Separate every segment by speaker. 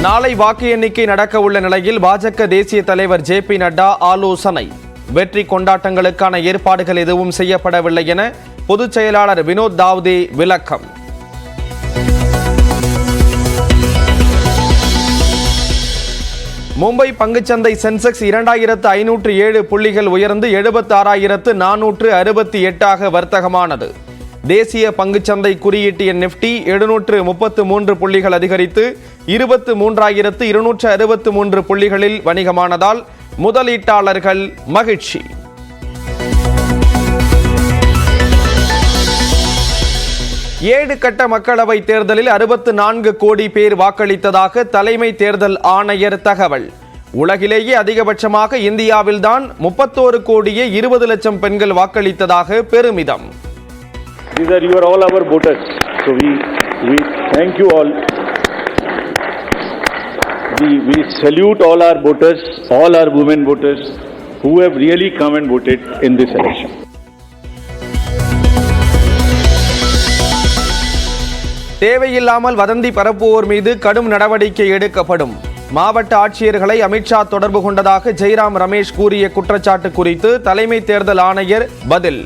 Speaker 1: நாளை வாக்கு எண்ணிக்கை நடக்க உள்ள நிலையில் பாஜக தேசிய தலைவர் ஜே.பி. நட்டா ஆலோசனை. வெற்றி கொண்டாட்டங்களுக்கான ஏற்பாடுகள் எதுவும் செய்யப்படவில்லை என பொதுச் செயலாளர் வினோத் தாவ்தே விளக்கம். மும்பை பங்குச்சந்தை சென்செக்ஸ் 2507 புள்ளிகள் உயர்ந்து 76,468 வர்த்தகமானது. தேசிய பங்குச்சந்தை குறியீட்டு எண் நிப்டி 733 புள்ளிகள் அதிகரித்து 23,263 புள்ளிகளில் வணிகமானதால் முதலீட்டாளர்கள் மகிழ்ச்சி. ஏழு கட்ட மக்களவை தேர்தலில் 64 கோடி பேர் வாக்களித்ததாக தலைமை தேர்தல் ஆணையர் தகவல். உலகிலேயே அதிகபட்சமாக இந்தியாவில்தான் 31 கோடியே 20 லட்சம் பெண்கள் வாக்களித்ததாக பெருமிதம்.
Speaker 2: These are you are all our voters. So we thank you all. We salute all our voters, all our women voters who have really come and voted in this election.
Speaker 1: தேவையில்லாமல் வதந்தி பரப்புவோர் மீது கடும் நடவடிக்கை எடுக்கப்படும். மாவட்ட ஆட்சியர்களை அமித்ஷா தொடர்பு கொண்டதாக ஜெய்ராம் ரமேஷ் கூறிய குற்றச்சாட்டு குறித்து தலைமை தேர்தல் ஆணையர் பதில்.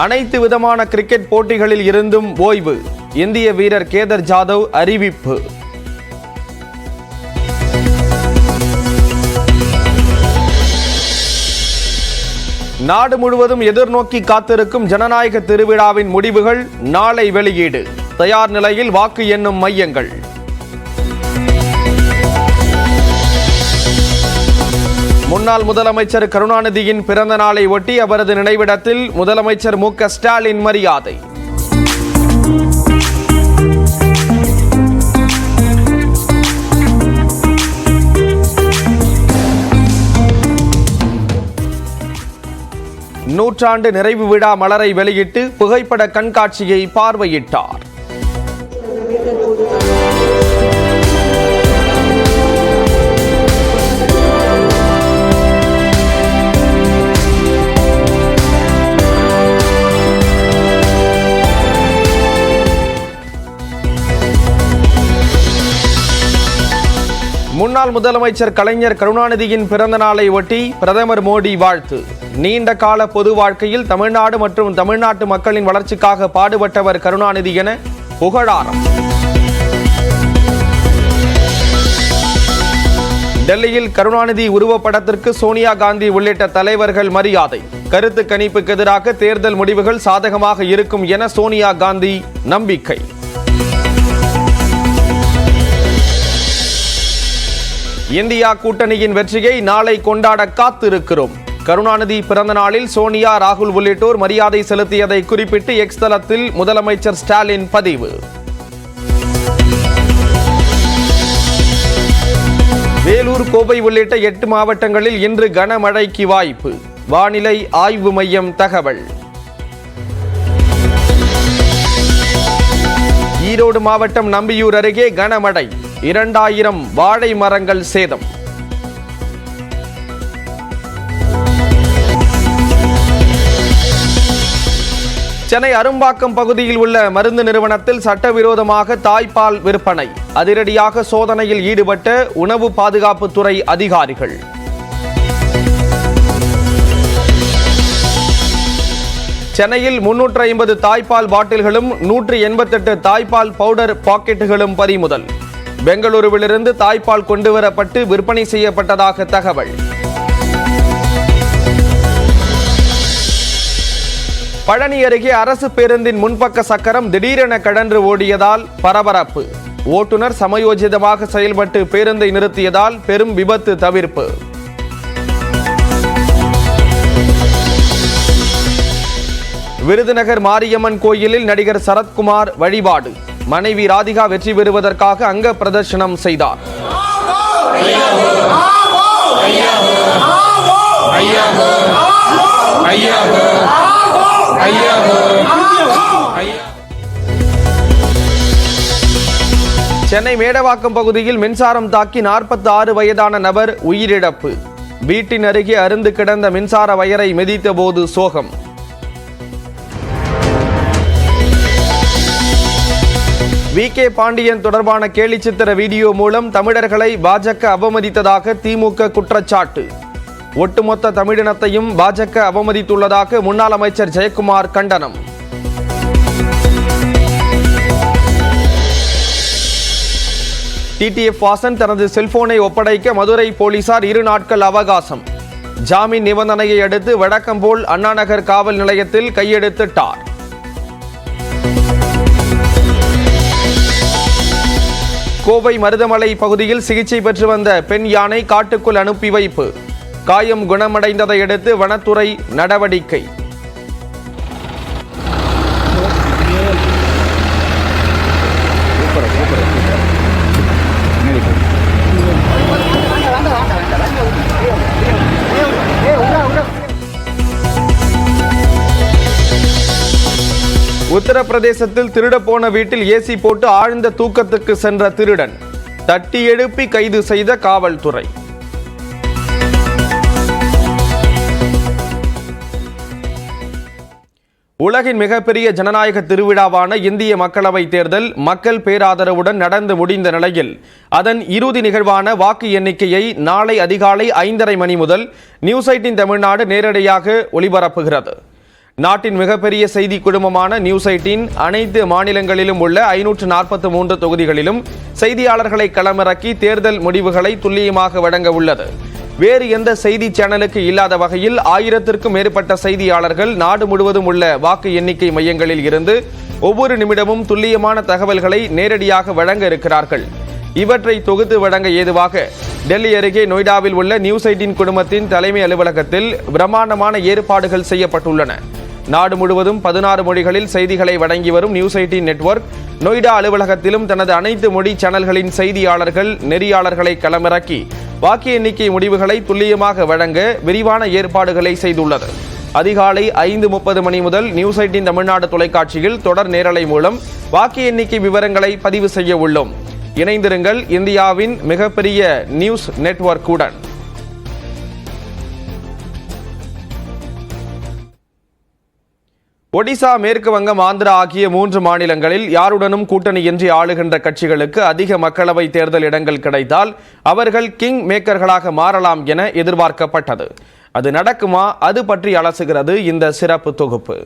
Speaker 1: அனைத்து விதமான கிரிக்கெட் போட்டிகளில் இருந்தும் ஓய்வு. இந்திய வீரர் கேதர் ஜாதவ் அறிவிப்பு. நாடு முழுவதும் எதிர்நோக்கி காத்திருக்கும் ஜனநாயக திருவிழாவின் முடிவுகள் நாளை வெளியீடு. தயார் நிலையில் வாக்கு எண்ணும் மையங்கள். முன்னாள் முதலமைச்சர் கருணாநிதியின் பிறந்த நாளை ஒட்டி அவரது நினைவிடத்தில் முதலமைச்சர் மு.க. ஸ்டாலின் மரியாதை. நூற்றாண்டு நிறைவு விழா மலரை வெளியிட்டு புகைப்பட கண்காட்சியை பார்வையிட்டார். முன்னாள் முதலமைச்சர் கலைஞர் கருணாநிதியின் பிறந்த நாளை ஒட்டி பிரதமர் மோடி வாழ்த்து. நீண்ட கால பொது வாழ்க்கையில் தமிழ்நாடு மற்றும் தமிழ்நாட்டு மக்களின் வளர்ச்சிக்காக பாடுபட்டவர் கருணாநிதி என புகழாரம். டெல்லியில் கருணாநிதி உருவப்படத்திற்கு சோனியா காந்தி உள்ளிட்ட தலைவர்கள் மரியாதை. கருத்து கணிப்புக்கு எதிராக தேர்தல் முடிவுகள் சாதகமாக இருக்கும் என சோனியா காந்தி நம்பிக்கை. இந்தியா கூட்டணியின் வெற்றியை நாளை கொண்டாட காத்திருக்கிறோம். கருணாநிதி பிறந்த நாளில் சோனியா, ராகுல் உள்ளிட்டோர் மரியாதை செலுத்தியதை குறிப்பிட்டு எக்ஸ் தளத்தில் முதலமைச்சர் ஸ்டாலின் பதிவு. வேலூர், கோவை உள்ளிட்ட 8 மாவட்டங்களில் இன்று கனமழைக்கு வாய்ப்பு. வானிலை ஆய்வு மையம் தகவல். ஈரோடு மாவட்டம் நம்பியூர் அருகே கனமழை. 2000 வாழை மரங்கள் சேதம். சென்னை அரும்பாக்கம் பகுதியில் உள்ள மருந்து நிறுவனத்தில் சட்டவிரோதமாக தாய்ப்பால் விற்பனை. அதிரடியாக சோதனையில் ஈடுபட்ட உணவு பாதுகாப்புத்துறை அதிகாரிகள். சென்னையில் 350 தாய்ப்பால் பாட்டில்களும் 188 தாய்ப்பால் பவுடர் பாக்கெட்டுகளும் பறிமுதல். பெங்களூருவிலிருந்து தாய்ப்பால் கொண்டுவரப்பட்டு விற்பனை செய்யப்பட்டதாக தகவல். பழனி அருகே அரசு பேருந்தின் முன்பக்க சக்கரம் திடீரென கழன்று ஓடியதால் பரபரப்பு. ஓட்டுநர் சமயோஜிதமாக செயல்பட்டு பேருந்தை நிறுத்தியதால் பெரும் விபத்து தவிர்ப்பு. விருதுநகர் மாரியம்மன் கோயிலில் நடிகர் சரத்குமார் வழிபாடு. மனைவி ராதிகா வெற்றி பெறுவதற்காக அங்க பிரதர்ஷனம் செய்தார். சென்னை மேடவாக்கம் பகுதியில் மின்சாரம் தாக்கி 46 வயதான நபர் உயிரிழப்பு. வீட்டின் அருகே அறுந்து கிடந்த மின்சார வயரை மிதித்த போது சோகம். வி.கே. பாண்டியன் தொடர்பான கேலிச்சித்திர வீடியோ மூலம் தமிழர்களை பாஜக அவமதித்ததாக திமுக குற்றச்சாட்டு. ஒட்டுமொத்த தமிழினத்தையும் பாஜக அவமதித்துள்ளதாக முன்னாள் அமைச்சர் ஜெயக்குமார் கண்டனம். டிடிஎஃப் வாசன் தனது செல்போனை ஒப்படைக்க மதுரை போலீசார் 2 நாட்கள் அவகாசம். ஜாமீன் நிபந்தனையை அடுத்து வழக்கம்போல் அண்ணாநகர் காவல் நிலையத்தில் கையெழுத்திட்டார். கோவை மருதமலை பகுதியில் சிகிச்சை பெற்று வந்த பெண் யானை காட்டுக்குள் அனுப்பி வைப்பு. காயம் குணமடைந்ததை அடுத்து வனத்துறை நடவடிக்கை. உத்தரப்பிரதேசத்தில் திருடப்போன வீட்டில் ஏசி போட்டு ஆழ்ந்த தூக்கத்துக்கு சென்ற திருடன் தட்டி எழுப்பி கைது செய்த காவல்துறை. உலகின் மிகப்பெரிய ஜனநாயக திருவிழாவான இந்திய மக்களவைத் தேர்தல் மக்கள் பேராதரவுடன் நடந்து முடிந்த நிலையில் அதன் இறுதி நிகழ்வான வாக்கு எண்ணிக்கையை நாளை அதிகாலை 5:30 மணி முதல் நியூஸ் 18 தமிழ்நாடு நேரடியாக ஒளிபரப்புகிறது. நாட்டின் மிகப்பெரிய செய்தி குழுமமான நியூஸ் 18 அனைத்து மாநிலங்களிலும் உள்ள 543 தொகுதிகளிலும் செய்தியாளர்களை களமிறக்கி தேர்தல் முடிவுகளை துல்லியமாக வழங்க உள்ளது. வேறு எந்த செய்தி சேனலுக்கு இல்லாத வகையில் 1000க்கும் மேற்பட்ட செய்தியாளர்கள் நாடு முழுவதும் உள்ள வாக்கு எண்ணிக்கை மையங்களில் இருந்து ஒவ்வொரு நிமிடமும் துல்லியமான தகவல்களை நேரடியாக வழங்க இருக்கிறார்கள். இவற்றை தொகுத்து வழங்க ஏதுவாக டெல்லி அருகே நொய்டாவில் உள்ள நியூஸ் 18 குழுமத்தின் தலைமை அலுவலகத்தில் பிரம்மாண்டமான ஏற்பாடுகள் செய்யப்பட்டுள்ளன. நாடு முழுவதும் 16 மொழிகளில் செய்திகளை வழங்கி வரும் நியூஸ் 18 நெட்வொர்க் நொய்டா அலுவலகத்திலும் தனது அனைத்து மொழி சேனல்களின் செய்தியாளர்கள் நெறியாளர்களை களமிறக்கி வாக்கு எண்ணிக்கை முடிவுகளை துல்லியமாக வழங்க விரிவான ஏற்பாடுகளை செய்துள்ளது. அதிகாலை 5:30 மணி முதல் நியூஸ் 18 தமிழ்நாடு தொலைக்காட்சியில் தொடர் நேரலை மூலம் வாக்கு எண்ணிக்கை விவரங்களை பதிவு செய்ய உள்ளோம். இணைந்திருங்கள் இந்தியாவின் மிகப்பெரிய நியூஸ் நெட்வொர்க்குடன். ஒடிசா, மேற்கு வங்கம், ஆந்திரா ஆகிய 3 மாநிலங்களில் யாருடனும் கூட்டணியின்றி ஆளுகின்ற கட்சிகளுக்கு அதிக மக்களவை தேர்தல் இடங்கள் கிடைத்தால் அவர்கள் கிங் மேக்கர்களாக மாறலாம் என எதிர்பார்க்கப்பட்டது. அது நடக்குமா? அது பற்றி அலசுகிறது இந்த சிறப்பு தொகுப்பு.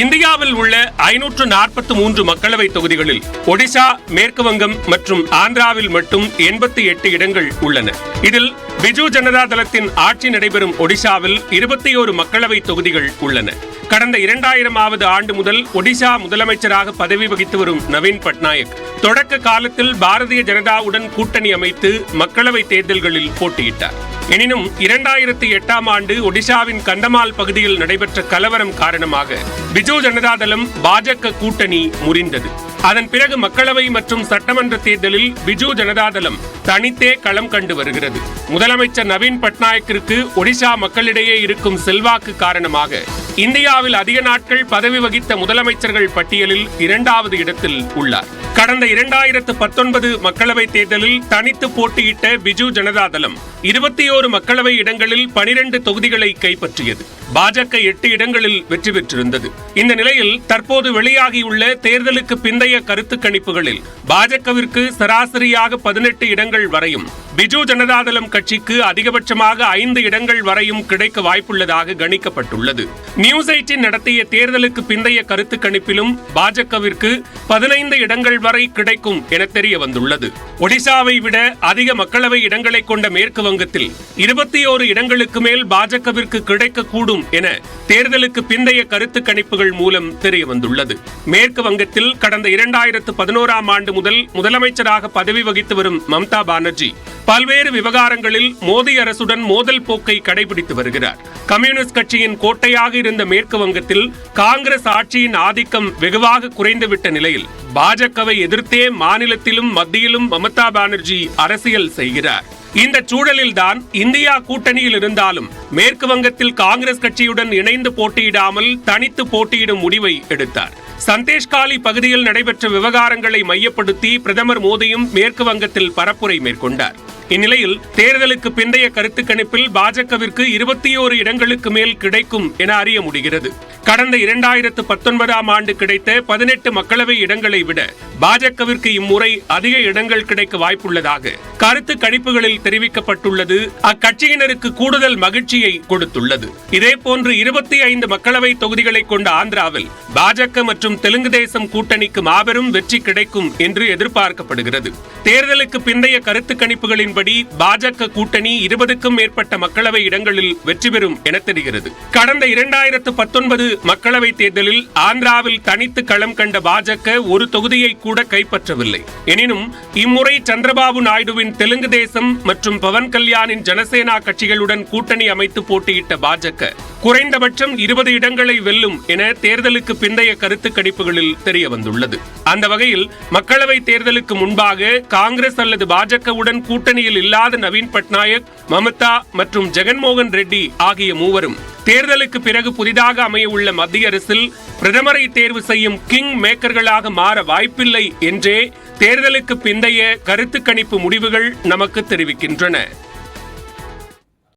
Speaker 3: இந்தியாவில் உள்ள 543 மக்களவை தொகுதிகளில் ஒடிசா, மேற்கு வங்கம் மற்றும் ஆந்திராவில் மட்டும் 88 இடங்கள் உள்ளன. இதில் பிஜு ஜனதா தளத்தின் ஆட்சி நடைபெறும் ஒடிசாவில் 21 மக்களவை தொகுதிகள் உள்ளன. கடந்த 2000ஆவது ஆண்டு முதல் ஒடிசா முதலமைச்சராக பதவி வகித்து வரும் நவீன் பட்நாயக் தொடக்க காலத்தில் பாரதிய ஜனதாவுடன் கூட்டணி அமைத்து மக்களவை தேர்தல்களில் போட்டியிட்டார். எனினும் 2008ஆம் ஆண்டு ஒடிசாவின் கந்தமால் பகுதியில் நடைபெற்ற கலவரம் காரணமாக பிஜு ஜனதா தளம் பாஜக கூட்டணி முறிந்தது. அதன் பிறகு மக்களவை மற்றும் சட்டமன்ற தேர்தலில் பிஜு ஜனதா தளம் தனித்தே களம் கண்டு வருகிறது. முதலமைச்சர் நவீன் பட்நாயக்கிற்கு ஒடிசா மக்களிடையே இருக்கும் செல்வாக்கு காரணமாக இந்தியாவில் அதிக நாட்கள் பதவி வகித்த முதலமைச்சர்கள் பட்டியலில் 2வது இடத்தில் உள்ளார். கடந்த 2019 மக்களவை தேர்தலில் தனித்து போட்டியிட்ட பிஜு ஜனதா தளம் 21 மக்களவை இடங்களில் 12 தொகுதிகளை கைப்பற்றியது. பாஜக 8 இடங்களில் வெற்றி பெற்றிருந்தது. இந்த நிலையில் தற்போது வெளியாகியுள்ள தேர்தலுக்கு பிந்தைய கருத்து கணிப்புகளில் பாஜகவிற்கு சராசரியாக 18 இடங்கள் வரையும், பிஜு ஜனதாதளம் கட்சிக்கு அதிகபட்சமாக 5 இடங்கள் வரையும் கிடைக்க வாய்ப்புள்ளதாக கணிக்கப்பட்டுள்ளது. நியூஸ் 18 நடத்திய தேர்தலுக்கு பிந்தைய கருத்து கணிப்பிலும் பாஜகவிற்கு 15 இடங்கள் வரை கிடைக்கும் என தெரிய வந்துள்ளது. ஒடிசாவை விட அதிக மக்களவை இடங்களை கொண்ட மேற்கு வங்கத்தில் 21 இடங்களுக்கு மேல் பாஜகவிற்கு கிடைக்கக்கூடும் என தேர்தலுக்கு பிந்தைய கருத்து கணிப்புகள் மூலம் தெரிய வந்துள்ளது. மேற்கு வங்கத்தில் கடந்த 2011ஆம் ஆண்டு முதல் முதலமைச்சராக பதவி வகித்து வரும் மம்தா பானர்ஜி பல்வேறு விவகாரங்களில் மோடி அரசுடன் மோதல் போக்கை கடைபிடித்து வருகிறார். கம்யூனிஸ்ட் கட்சியின் கோட்டையாக இருந்த மேற்கு வங்கத்தில் காங்கிரஸ் ஆட்சியின் ஆதிக்கம் வெகுவாக குறைந்துவிட்ட நிலையில் பாஜகவை எதிர்த்தே மாநிலத்திலும் மத்தியிலும் மம்தா பானர்ஜி அரசியல் செய்கிறார். இந்த சூழலில்தான் இந்தியா கூட்டணியில் இருந்தாலும் மேற்கு வங்கத்தில் காங்கிரஸ் கட்சியுடன் இணைந்து போட்டியிடாமல் தனித்து போட்டியிடும் முடிவை எடுத்தார். சந்தேஷ்காலி பகுதியில் நடைபெற்ற விவகாரங்களை மையப்படுத்தி பிரதமர் மோடியும் மேற்கு வங்கத்தில் பரப்புரை மேற்கொண்டார். இந்நிலையில் தேர்தலுக்கு பிந்தைய கருத்து கணிப்பில் பாஜகவிற்கு 21 இடங்களுக்கு மேல் கிடைக்கும் என அறிய முடிகிறது. கடந்த 2019ஆம் ஆண்டு கிடைத்த 18 மக்களவை இடங்களை விட பாஜகவிற்கு இம்முறை அதிக இடங்கள் கிடைக்க வாய்ப்புள்ளதாக கருத்து கணிப்புகளில் தெரிவிக்கப்பட்டுள்ளது. அக்கட்சியினருக்கு கூடுதல் மகிழ்ச்சியை கொடுத்துள்ளது. இதேபோன்று 25 மக்களவை தொகுதிகளை கொண்ட ஆந்திராவில் பாஜக மற்றும் தெலுங்கு தேசம் கூட்டணிக்கு மாபெரும் வெற்றி கிடைக்கும் என்று எதிர்பார்க்கப்படுகிறது. தேர்தலுக்கு பிந்தைய கருத்து கணிப்புகளின்படி பாஜக கூட்டணி 20க்கும் மேற்பட்ட மக்களவை இடங்களில் வெற்றி பெறும் என தெரிகிறது. கடந்த 2019 மக்களவை தேர்தலில் ஆந்திராவில் தனித்து களம் கண்ட பாஜக ஒரு தொகுதியை கூட கைப்பற்றவில்லை. எனினும் இம்முறை சந்திரபாபு நாயுடுவின் தெலுங்கு தேசம் மற்றும் பவன் கல்யாணின் ஜனசேனா கட்சிகளுடன் கூட்டணி அமைத்து போட்டியிட்ட பாஜக குறைந்தபட்சம் 20 இடங்களை வெல்லும் என தேர்தலுக்கு பிந்தைய கருத்து கணிப்புகளில் தெரிய வந்துள்ளது. அந்த வகையில் மக்களவை தேர்தலுக்கு முன்பாக காங்கிரஸ் அல்லது பாஜகவுடன் கூட்டணியில் இல்லாத நவீன் பட்நாயக், மமதா மற்றும் ஜெகன்மோகன் ரெட்டி ஆகிய மூவரும் தேர்தலுக்கு பிறகு புதிதாக அமைய உள்ள மத்திய அரசில் பிரதமரை தேர்வு செய்யும் கிங் மேக்கர்களாக மாற வாய்ப்பில்லை என்றே தேர்தலுக்கு பிந்தைய கருத்து கணிப்பு முடிவுகள் நமக்கு தெரிவிக்கின்றன.